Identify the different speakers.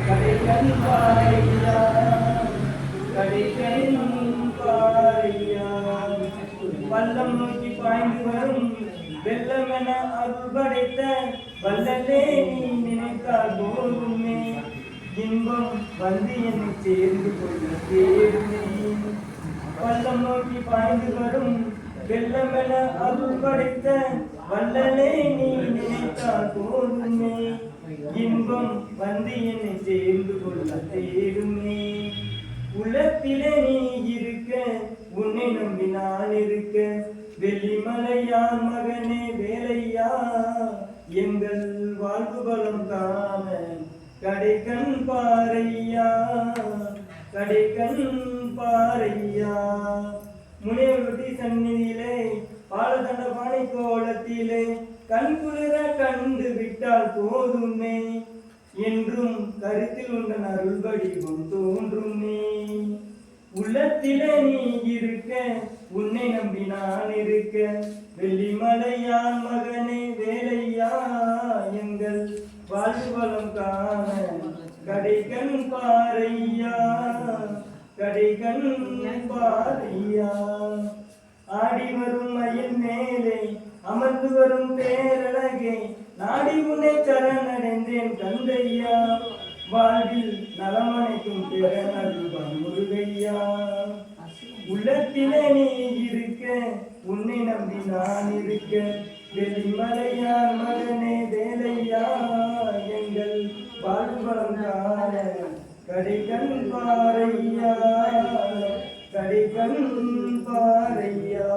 Speaker 1: கடைக்கண் பாறையா கடைக்கண் பாறையா பள்ளம் நோக்கி பாய்ந்து வரும் வெள்ளமென அருள் படைத்த வல்லலே நீ நினைத்தால் போதுமே இன்பம் வந்து என்னை சேர்ந்து கொள்ள தேடுமே பள்ளம் நோக்கி பாய்ந்து வரும் வெள்ளமென அருள் படைத்த வல்லலே நீ நினைத்தால் போதுமே இன்பம் வந்து என்னை சேர்ந்து கொள்ள தேடுமே உலகத்திலே நீ இருக்க உன்னை நம்பி நான் இருக்க வெள்ளிமலையான் மகனே வேலையா எங்கள் வாழ்வு பலம் காண கடைக்கண் பாறையா கடைக்கண் பாறையா முனைவருட்டி சந்நிதியிலே பாலதண்ட பானை கோலத்திலே கண் குளிர கண்டு விட்டால் போதுமே என்றும் கருத்தில் உண்டன் அருள் வடிவம் தோன்றுமே உள்ளத்திலே நீ இருக்க உன்னை நம்பி நான் இருக்க வெள்ளிமலையான் மகனே வேலையா எங்கள் வாழ்வு வளம் காண கடைக்கண் பாறையா கடைக்கண் பாறையா ஆடி வரும் மயில் மேலே அமர்ந்து வரும் பேரழகே நாடி உன்னை சரணடைந்தேன் தந்தையா வாழ்வில் நலமனைக்கும் திறனருள்வான் முருகையா உள்ளத்திலே நீ இருக்க உன்னை நம்பி நான் இருக்க வெள்ளிமலையார் மகனே வேலையா எங்கள் வாழ்வளம் காண கடைக்கண் பாறையா கடைக்கண் பாறையா